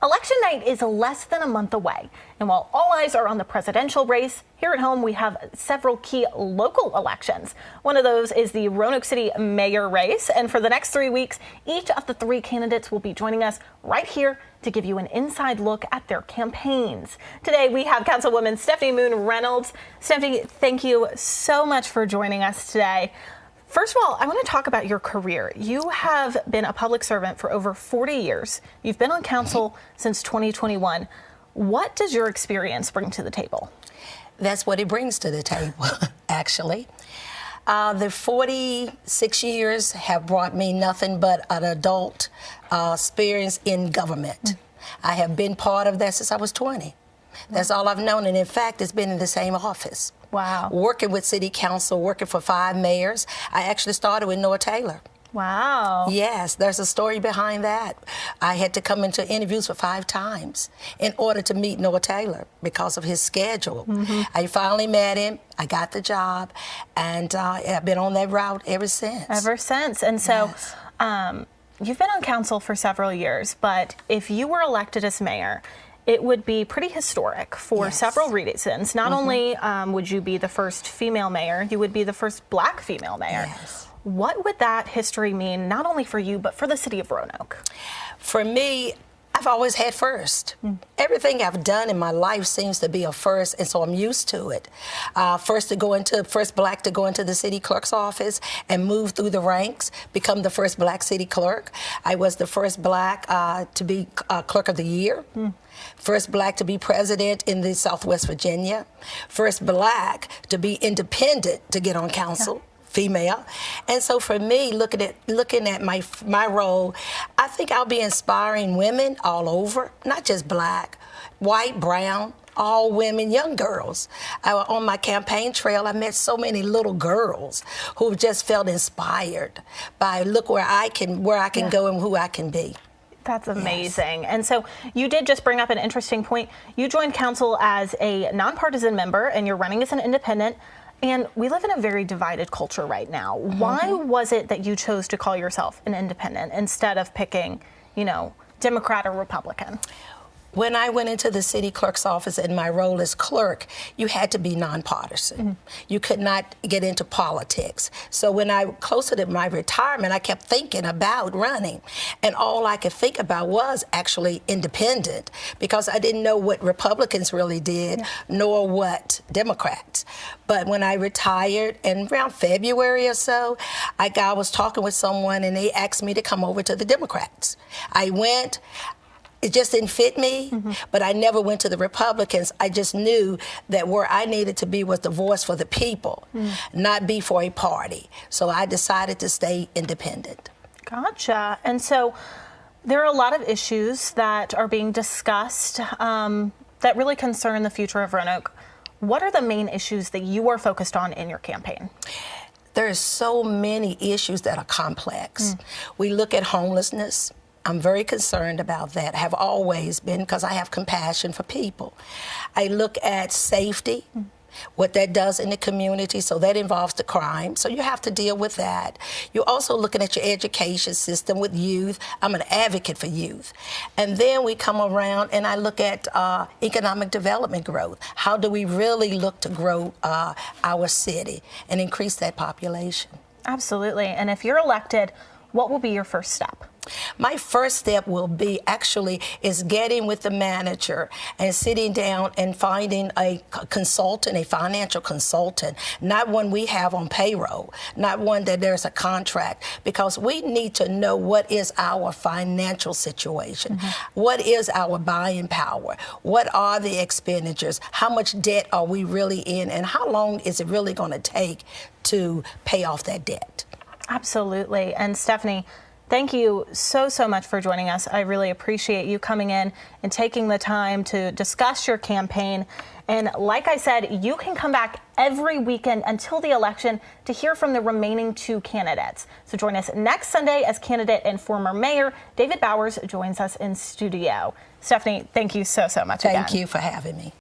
Election night is less than a month away, and while all eyes are on the presidential race, here at home we have several key local elections. One of those is the Roanoke City mayor race, and for the next 3 weeks, each of the three candidates will be joining us right here to give you an inside look at their campaigns. Today we have Councilwoman Stephanie Moon-Reynolds. Stephanie, thank you so much for joining us today. First of all, I want to talk about your career. You have been a public servant for over 40 years. You've been on council since 2021. What does your experience bring to the table? That's what it brings to the table, actually. The 46 years have brought me nothing but an adult experience in government. I have been part of that since I was 20. That's all I've known, and in fact, it's been in the same office. Wow. Working with city council, working for 5 mayors. I actually started with Noah Taylor. Wow. Yes, there's a story behind that. I had to come into interviews for 5 times in order to meet Noah Taylor because of his schedule. I finally met him, I got the job, and I've been on that route ever since. And so you've been on council for several years, but if you were elected as mayor, it would be pretty historic for several reasons. Not only would you be the first female mayor, you would be the first Black female mayor. Yes. What would that history mean, not only for you, but for the city of Roanoke? For me, I've always had first. Everything I've done in my life seems to be a first, and so I'm used to it. First Black to go into the city clerk's office and move through the ranks, become the first Black city clerk. I was the first Black to be clerk of the year. First Black to be president in the Southwest Virginia. First Black to be independent to get on council. Female. And so for me, looking at my role, I think I'll be inspiring women all over, not just Black, white, brown, all women, young girls. On my campaign trail, I met so many little girls who just felt inspired by look where I can go and who I can be. That's amazing. Yes. And so you did just bring up an interesting point. You joined council as a nonpartisan member and you're running as an independent. And we live in a very divided culture right now. Why was it that you chose to call yourself an independent instead of picking, Democrat or Republican? When I went into the city clerk's office in my role as clerk, you had to be nonpartisan. You could not get into politics. So when closer to my retirement, I kept thinking about running. And all I could think about was actually independent, because I didn't know what Republicans really did, nor what Democrats. But when I retired, and around February or so, I was talking with someone and they asked me to come over to the Democrats. I went. It just didn't fit me, but I never went to the Republicans. I just knew that where I needed to be was the voice for the people, not be for a party. So I decided to stay independent. Gotcha. And so there are a lot of issues that are being discussed that really concern the future of Roanoke. What are the main issues that you are focused on in your campaign? There's so many issues that are complex. We look at homelessness. I'm very concerned about that, have always been, because I have compassion for people. I look at safety, what that does in the community, so that involves the crime, so you have to deal with that. You're also looking at your education system with youth. I'm an advocate for youth. And then we come around and I look at economic development growth. How do we really look to grow our city and increase that population? Absolutely. And if you're elected, what will be your first step? My first step will be is getting with the manager and sitting down and finding a consultant, a financial consultant, not one we have on payroll, not one that there's a contract, because we need to know what is our financial situation, what is our buying power, what are the expenditures, how much debt are we really in, and how long is it really going to take to pay off that debt. Absolutely. And Stephanie, thank you so much for joining us. I really appreciate you coming in and taking the time to discuss your campaign. And like I said, you can come back every weekend until the election to hear from the remaining 2 candidates. So join us next Sunday as candidate and former mayor David Bowers joins us in studio. Stephanie, thank you so much again. Thank you for having me.